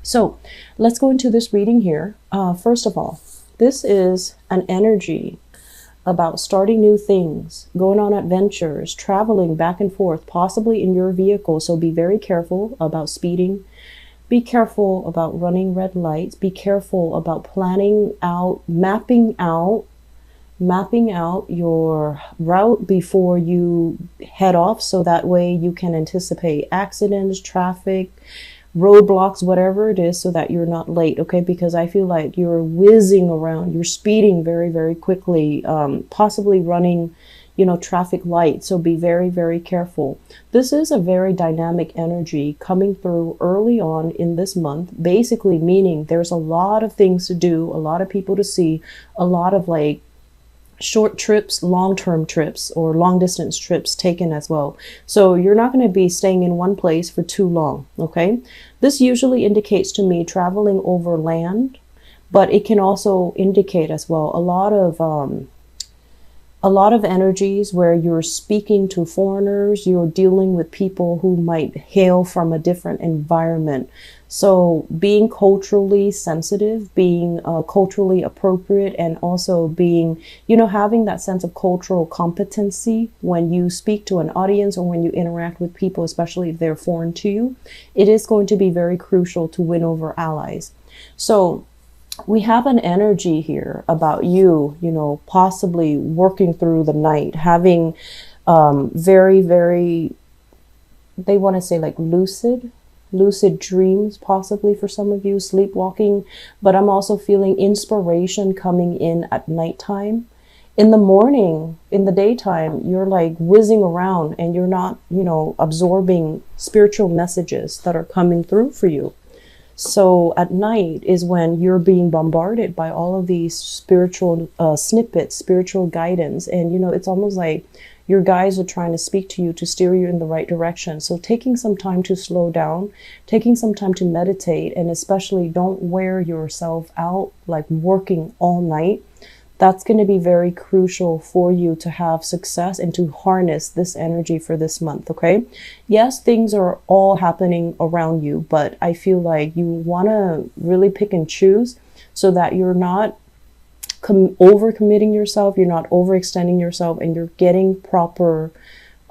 So let's go into this reading here. First of all, this is an energy about starting new things, going on adventures, traveling back and forth, possibly in your vehicle. So be very careful about speeding. Be careful about running red lights. Be careful about planning out, mapping out your route before you head off, so that way you can anticipate accidents, traffic, roadblocks, whatever it is, so that you're not late. Okay, because I feel like you're whizzing around, you're speeding very, very quickly, possibly running, you know, traffic lights. So be very, very careful. This is a very dynamic energy coming through early on in this month, basically meaning there's a lot of things to do, a lot of people to see, a lot of like short trips, long-term trips, or long distance trips taken as well. So you're not going to be staying in one place for too long. Okay, this usually indicates to me traveling over land, but it can also indicate as well a lot of energies where you're speaking to foreigners, you're dealing with people who might hail from a different environment. So being culturally sensitive, being culturally appropriate, and also being, you know, having that sense of cultural competency when you speak to an audience or when you interact with people, especially if they're foreign to you, it is going to be very crucial to win over allies. So we have an energy here about you, you know, possibly working through the night, having very, very, they want to say like lucid dreams, possibly for some of you, sleepwalking. But I'm also feeling inspiration coming in at nighttime. In the morning, in the daytime, you're like whizzing around and you're not, you know, absorbing spiritual messages that are coming through for you. So at night is when you're being bombarded by all of these spiritual snippets, spiritual guidance. And, you know, it's almost like your guides are trying to speak to you to steer you in the right direction. So taking some time to slow down, taking some time to meditate, and especially don't wear yourself out like working all night. That's going to be very crucial for you to have success and to harness this energy for this month. Okay. Yes, things are all happening around you, but I feel like you want to really pick and choose so that you're not overcommitting yourself, you're not overextending yourself, and you're getting proper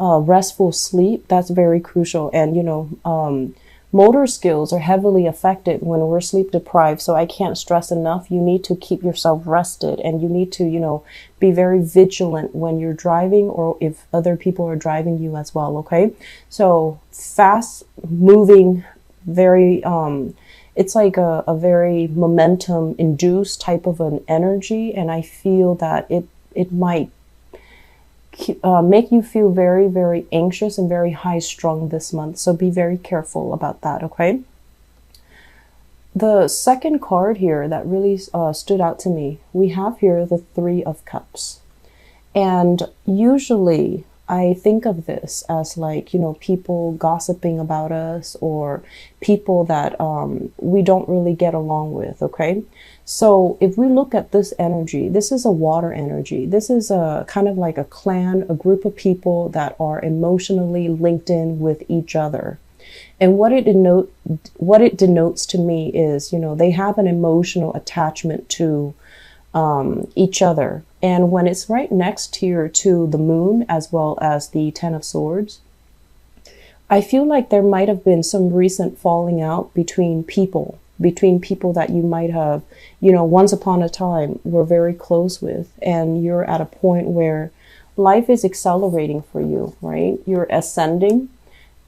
restful sleep. That's very crucial. And, you know, motor skills are heavily affected when we're sleep deprived. So I can't stress enough. You need to keep yourself rested, and you need to, you know, be very vigilant when you're driving or if other people are driving you as well. Okay. So fast moving, very, it's like a very momentum induced type of an energy. And I feel that it might make you feel very, very anxious and very high strung this month. So be very careful about that. Okay. The second card here that really stood out to me, we have here the Three of Cups. And usually I think of this as like, you know, people gossiping about us or people that we don't really get along with. Okay. So if we look at this energy, this is a water energy. This is a kind of like a clan, a group of people that are emotionally linked in with each other. And what it denotes to me is, you know, they have an emotional attachment to each other. And when it's right next here to the moon as well as the Ten of Swords, I feel like there might have been some recent falling out between people that you might have, you know, once upon a time were very close with, and you're at a point where life is accelerating for you, right? You're ascending,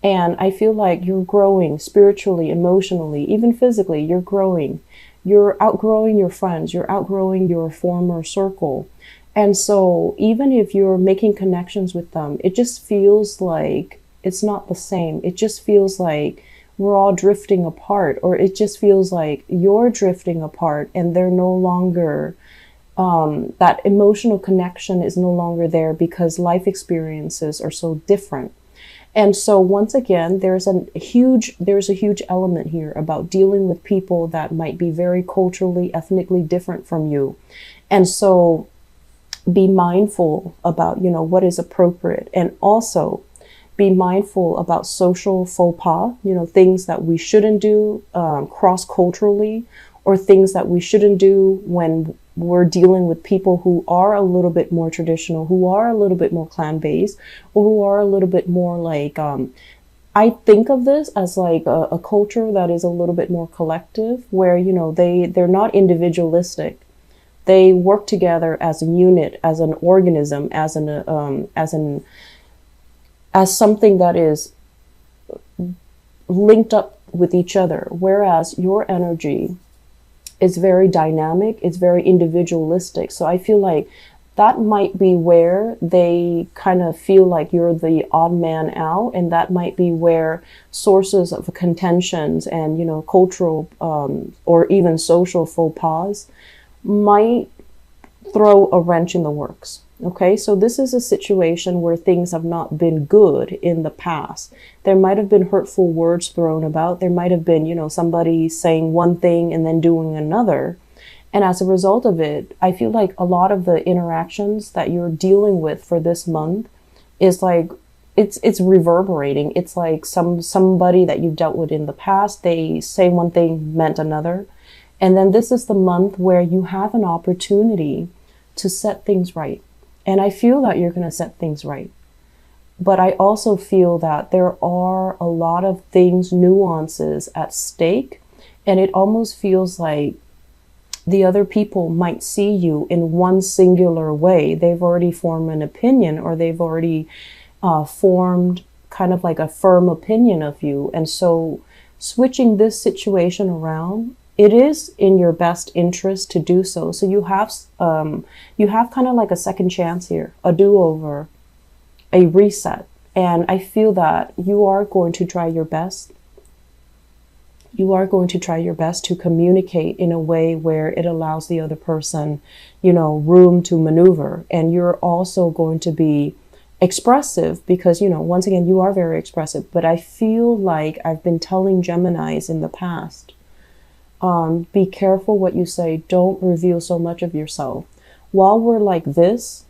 and I feel like you're growing spiritually, emotionally, even physically. You're growing. You're outgrowing your friends. You're outgrowing your former circle. And so even if you're making connections with them, it just feels like it's not the same. It just feels like we're all drifting apart, or it just feels like you're drifting apart and they're no longer, that emotional connection is no longer there because life experiences are so different. And so once again, there's a huge element here about dealing with people that might be very culturally, ethnically different from you. And so be mindful about, you know, what is appropriate, and also be mindful about social faux pas, you know, things that we shouldn't do cross-culturally, or things that we shouldn't do when we're dealing with people who are a little bit more traditional, who are a little bit more clan-based, or who are a little bit more like, I think of this as like a culture that is a little bit more collective, where, you know, they're not individualistic. They work together as a unit, as an organism, as something that is linked up with each other. Whereas your energy is very dynamic, it's very individualistic. So I feel like that might be where they kind of feel like you're the odd man out, and that might be where sources of contentions and, you know, cultural or even social faux pas might throw a wrench in the works. Okay, so this is a situation where things have not been good in the past. There might have been hurtful words thrown about. There might have been, you know, somebody saying one thing and then doing another. And as a result of it, I feel like a lot of the interactions that you're dealing with for this month is like, it's reverberating. It's like somebody that you've dealt with in the past, they say one thing meant another. And then this is the month where you have an opportunity to set things right. And I feel that you're going to set things right. But I also feel that there are a lot of things, nuances at stake. And it almost feels like the other people might see you in one singular way. They've already formed an opinion, or they've already formed kind of like a firm opinion of you. And so switching this situation around, it is in your best interest to do so. So you have kind of like a second chance here, a do-over, a reset. And I feel that you are going to try your best. You are going to try your best to communicate in a way where it allows the other person, you know, room to maneuver. And you're also going to be expressive because, you know, once again, you are very expressive. But I feel like I've been telling Geminis in the past, be careful what you say. Don't reveal so much of yourself. While we're like this,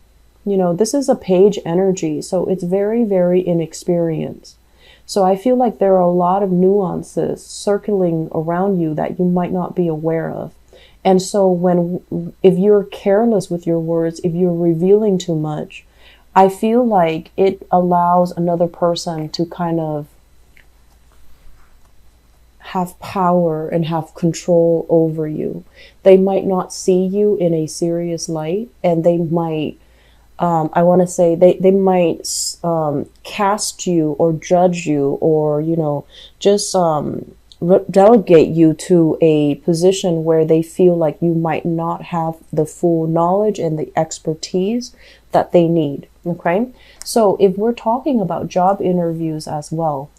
you know, this is a page energy. So it's very, very inexperienced. So I feel like there are a lot of nuances circling around you that you might not be aware of. And so if you're careless with your words, if you're revealing too much, I feel like it allows another person to kind of have power and have control over you. They might not see you in a serious light, and they might I want to say they might cast you or judge you, or, you know, just delegate you to a position where they feel like you might not have the full knowledge and the expertise that they need. Okay, so if we're talking about job interviews as well,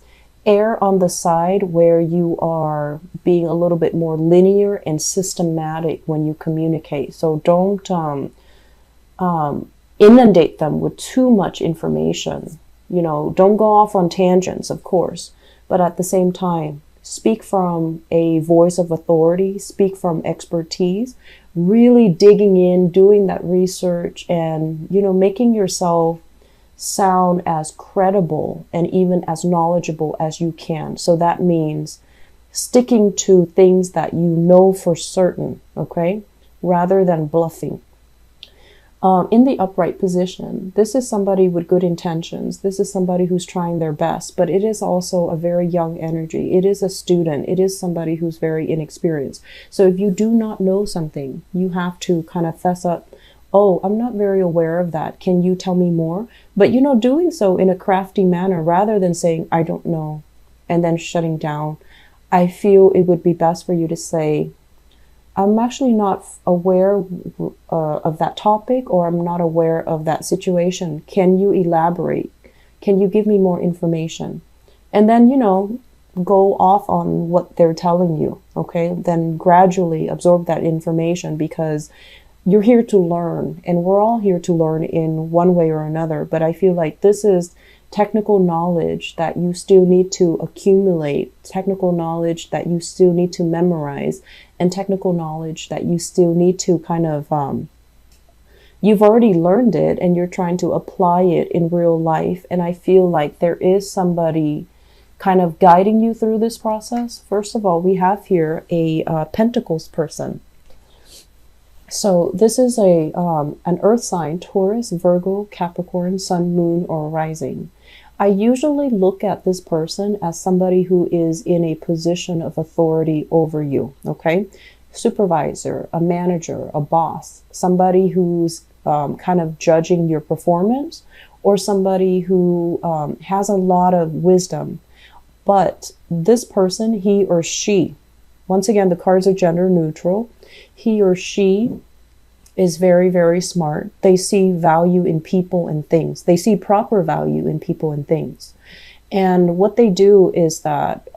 err on the side where you are being a little bit more linear and systematic when you communicate. So don't inundate them with too much information. You know, don't go off on tangents, of course, but at the same time, speak from a voice of authority, speak from expertise, really digging in, doing that research, and, you know, making yourself sound as credible and even as knowledgeable as you can. So that means sticking to things that you know for certain, okay, rather than bluffing. In the upright position, this is somebody with good intentions. This is somebody who's trying their best, but it is also a very young energy. It is a student. It is somebody who's very inexperienced. So if you do not know something, you have to kind of fess up. Oh, I'm not very aware of that. Can you tell me more? But, you know, doing so in a crafty manner rather than saying, I don't know, and then shutting down. I feel it would be best for you to say, I'm actually not aware of that topic, or I'm not aware of that situation. Can you elaborate? Can you give me more information? And then, you know, go off on what they're telling you, okay? Then gradually absorb that information, because you're here to learn, and we're all here to learn in one way or another. But I feel like this is technical knowledge that you still need to accumulate, technical knowledge that you still need to memorize, and technical knowledge that you still need to kind of You've already learned it and you're trying to apply it in real life. And I feel like there is somebody kind of guiding you through this process. First of all, we have here a Pentacles person. So this is an earth sign, Taurus, Virgo, Capricorn, Sun, Moon, or Rising. I usually look at this person as somebody who is in a position of authority over you, okay? Supervisor, a manager, a boss, somebody who's kind of judging your performance, or somebody who has a lot of wisdom. But this person, he or she, once again, the cards are gender neutral. He or she is very, very smart. They see value in people and things. They see proper value in people and things. And what they do is that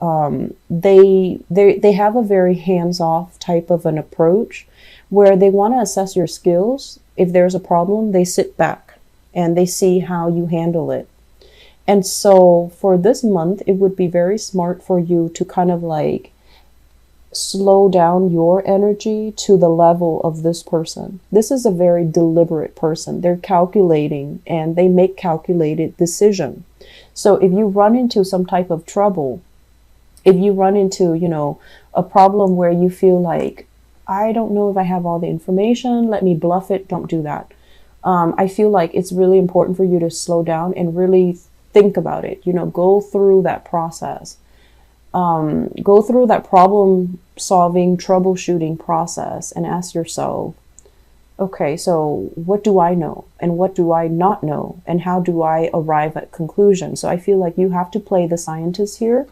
they have a very hands-off type of an approach where they want to assess your skills. If there's a problem, they sit back and they see how you handle it. And so for this month, it would be very smart for you to kind of like slow down your energy to the level of this person. This is a very deliberate person. They're calculating and they make calculated decisions. So if you run into some type of trouble, if you run into, you know, a problem where you feel like, I don't know if I have all the information, let me bluff it, don't do that. I feel like it's really important for you to slow down and really think about it. You know, go through that process. Go through that problem solving, troubleshooting process and ask yourself, okay, so what do I know and what do I not know and how do I arrive at conclusion? So I feel like you have to play the scientist here.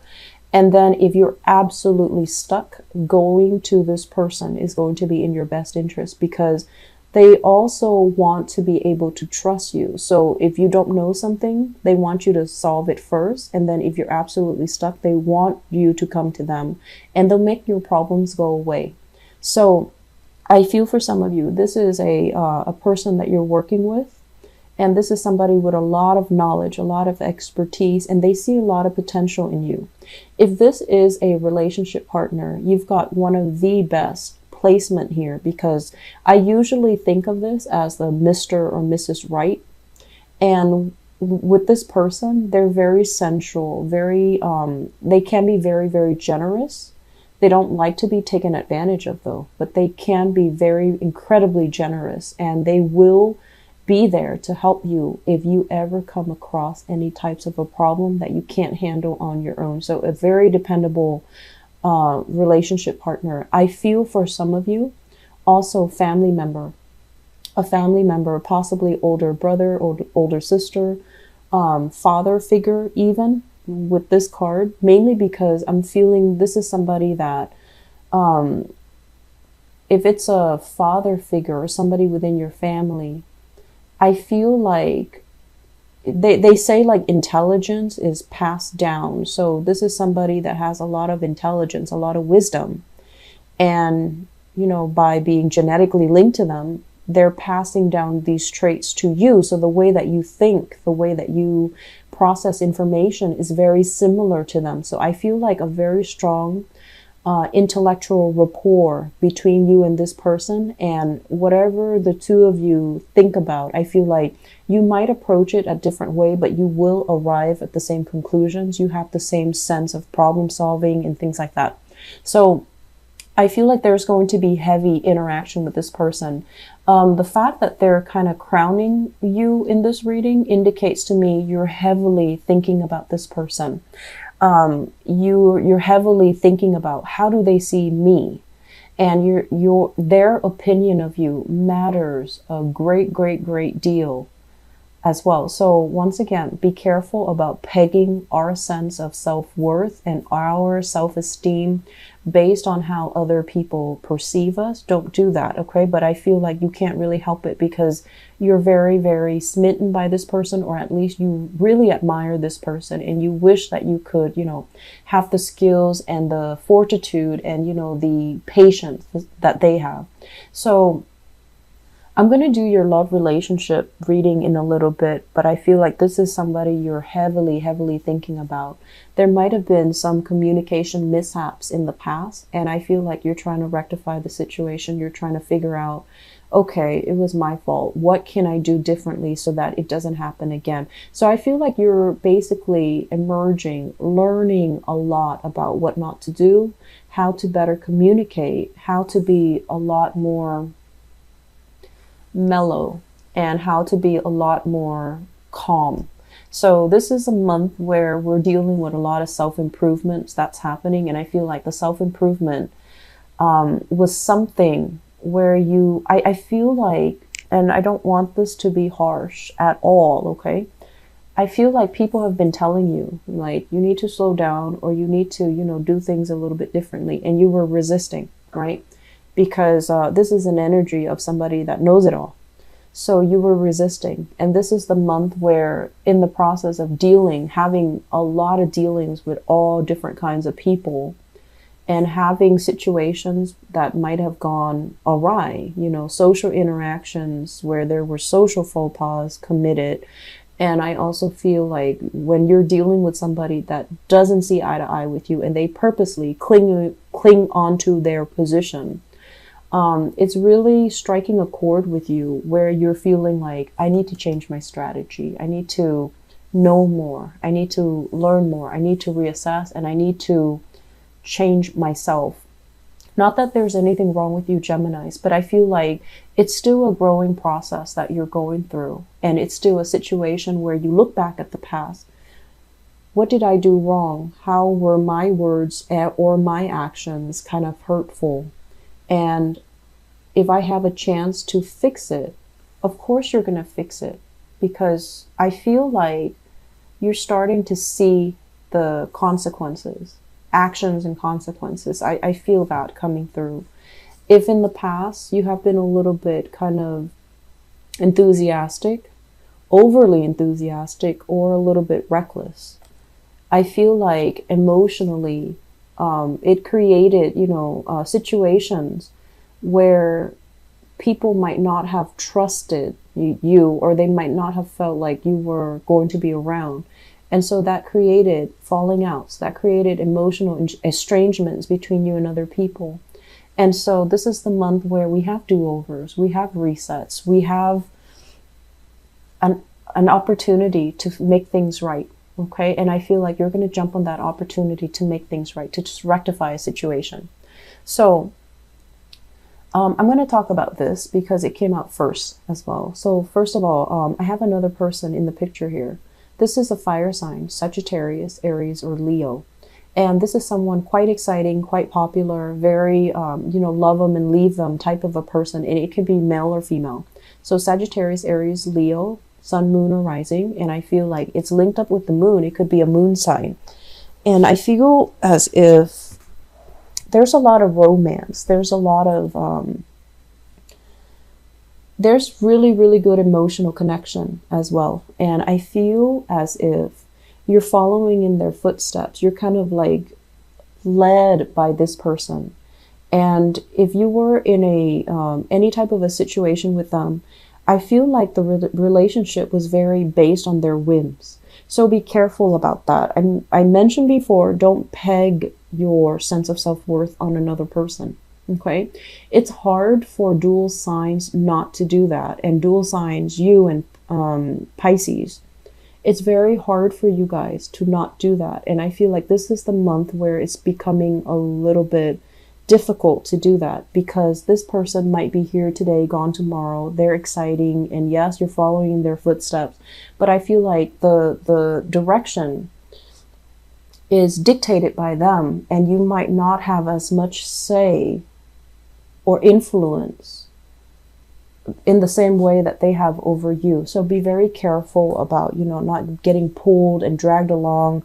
And then if you're absolutely stuck, going to this person is going to be in your best interest because they also want to be able to trust you. So if you don't know something, they want you to solve it first. And then if you're absolutely stuck, they want you to come to them and they'll make your problems go away. So I feel for some of you, this is a person that you're working with. And this is somebody with a lot of knowledge, a lot of expertise, and they see a lot of potential in you. If this is a relationship partner, you've got one of the best placement here because I usually think of this as the Mr. or Mrs. Right. And with this person, they're very sensual, very, they can be very, very generous. They don't like to be taken advantage of though, but they can be very incredibly generous and they will be there to help you if you ever come across any types of a problem that you can't handle on your own. So a very dependable relationship partner. I feel for some of you, also family member, a family member, possibly older brother, older sister, father figure even with this card, mainly because I'm feeling this is somebody that if it's a father figure or somebody within your family, I feel like they say like intelligence is passed down. So this is somebody that has a lot of intelligence, a lot of wisdom. And, you know, by being genetically linked to them, they're passing down these traits to you. So the way that you think, the way that you process information is very similar to them. So I feel like a very strong intellectual rapport between you and this person, and whatever the two of you think about, I feel like you might approach it a different way, but you will arrive at the same conclusions. You have the same sense of problem solving and things like that. So I feel like there's going to be heavy interaction with this person. The fact that they're kind of crowning you in this reading indicates to me you're heavily thinking about this person. You're heavily thinking about how do they see me, and their opinion of you matters a great deal as well. So once again, be careful about pegging our sense of self-worth and our self-esteem based on how other people perceive us. Don't do that, okay? But I feel like you can't really help it because you're very, very smitten by this person, or at least you really admire this person and you wish that you could, you know, have the skills and the fortitude and, you know, the patience that they have. So I'm going to do your love relationship reading in a little bit, but I feel like this is somebody you're heavily, heavily thinking about. There might have been some communication mishaps in the past, and I feel like you're trying to rectify the situation. You're trying to figure out, okay, it was my fault. What can I do differently so that it doesn't happen again? So I feel like you're basically emerging, learning a lot about what not to do, how to better communicate, how to be a lot more mellow, and how to be a lot more calm. So this is a month where we're dealing with a lot of self-improvements that's happening. And I feel like the self-improvement was something where I feel like, and I don't want this to be harsh at all, okay? I feel like people have been telling you, like, you need to slow down, or you need to, do things a little bit differently. And you were resisting, right? Because this is an energy of somebody that knows it all. So you were resisting. And this is the month where, in the process of having a lot of dealings with all different kinds of people, and having situations that might have gone awry, social interactions where there were social faux pas committed. And I also feel like when you're dealing with somebody that doesn't see eye to eye with you, and they purposely cling onto their position, it's really striking a chord with you where you're feeling like, I need to change my strategy. I need to know more. I need to learn more. I need to reassess, and I need to change myself. Not that there's anything wrong with you, Geminis, but I feel like it's still a growing process that you're going through. And it's still a situation where you look back at the past. What did I do wrong? How were my words or my actions kind of hurtful? And if I have a chance to fix it, of course you're going to fix it, because I feel like you're starting to see the consequences, actions and consequences. I feel that coming through. If in the past you have been a little bit kind of enthusiastic, overly enthusiastic, or a little bit reckless, I feel like emotionally it created, situations where people might not have trusted you, or they might not have felt like you were going to be around. And so that created falling outs, that created emotional estrangements between you and other people. And so this is the month where we have do-overs, we have resets, we have an opportunity to make things right. Okay, and I feel like you're going to jump on that opportunity to make things right, to just rectify a situation. So I'm going to talk about this because it came out first as well. So first of all, I have another person in the picture here. This is a fire sign, Sagittarius, Aries, or Leo. And this is someone quite exciting, quite popular, very, love them and leave them type of a person. And it could be male or female. So Sagittarius, Aries, Leo, Sun, Moon, or Rising. And I feel like it's linked up with the moon. It could be a moon sign. And I feel as if there's a lot of romance. There's a lot of, there's really, really good emotional connection as well. And I feel as if you're following in their footsteps. You're kind of like led by this person. And if you were in a any type of a situation with them, I feel like the relationship was very based on their whims. So be careful about that. I mentioned before, don't peg your sense of self-worth on another person. Okay? It's hard for dual signs not to do that. And dual signs, you and Pisces, it's very hard for you guys to not do that. And I feel like this is the month where it's becoming a little bit difficult to do that, because this person might be here today, gone tomorrow. They're exciting, and yes, you're following in their footsteps, but I feel like the direction is dictated by them, and you might not have as much say or influence in the same way that they have over you. So be very careful about, not getting pulled and dragged along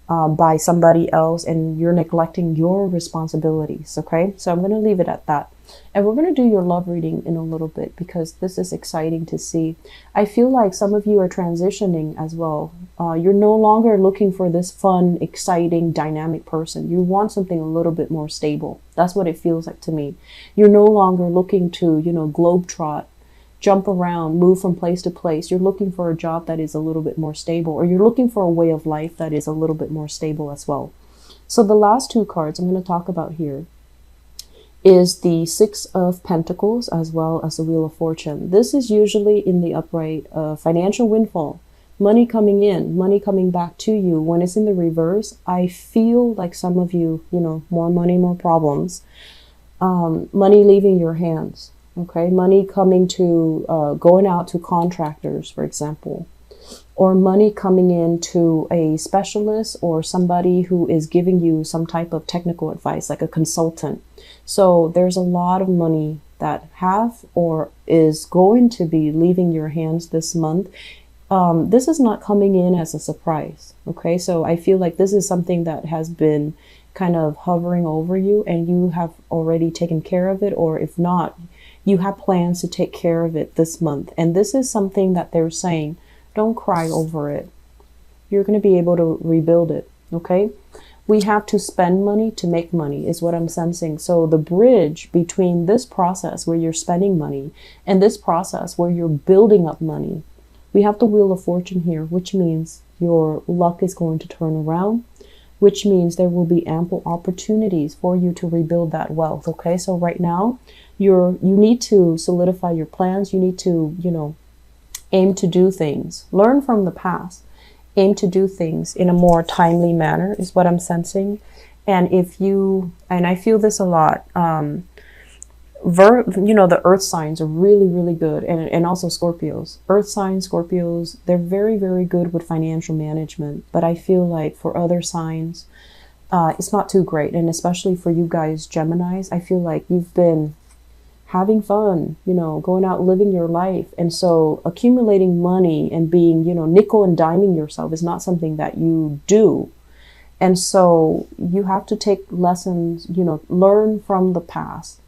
by somebody else, and you're neglecting your responsibilities. Okay, so I'm going to leave it at that. And we're going to do your love reading in a little bit, because this is exciting to see. I feel like some of you are transitioning as well. You're no longer looking for this fun, exciting, dynamic person. You want something a little bit more stable. That's what it feels like to me. You're no longer looking to, globetrot jump around, move from place to place. You're looking for a job that is a little bit more stable, or you're looking for a way of life that is a little bit more stable as well. So the last two cards I'm going to talk about here is the Six of Pentacles as well as the Wheel of Fortune. This is usually in the upright financial windfall, money coming in, money coming back to you. When it's in the reverse, I feel like some of you, more money, more problems, money leaving your hands. Okay, money coming to, going out to contractors, for example, or money coming in to a specialist or somebody who is giving you some type of technical advice, like a consultant. So there's a lot of money that have or is going to be leaving your hands this month. This is not coming in as a surprise. Okay, so I feel like this is something that has been kind of hovering over you and you have already taken care of it, or if not, you have plans to take care of it this month. And this is something that they're saying, don't cry over it. You're going to be able to rebuild it. Okay. We have to spend money to make money is what I'm sensing. So the bridge between this process where you're spending money and this process where you're building up money, we have the Wheel of Fortune here, which means your luck is going to turn around, which means there will be ample opportunities for you to rebuild that wealth. Okay. So right now you need to solidify your plans. You need to, aim to do things, learn from the past, aim to do things in a more timely manner is what I'm sensing. And and I feel this a lot, the earth signs are really, really good. And also Scorpios, earth signs, Scorpios, they're very, very good with financial management. But I feel like for other signs, it's not too great. And especially for you guys, Geminis, I feel like you've been having fun, going out, living your life. And so accumulating money and being, nickel and diming yourself is not something that you do. And so you have to take lessons, learn from the past.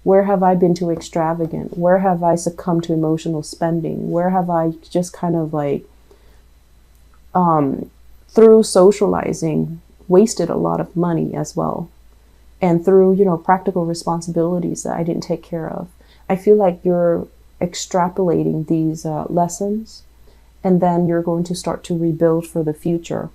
Where have I been too extravagant? Where have I succumbed to emotional spending? Where have I just kind of like, through socializing, wasted a lot of money as well? And through, practical responsibilities that I didn't take care of. I feel like you're extrapolating these lessons, and then you're going to start to rebuild for the future.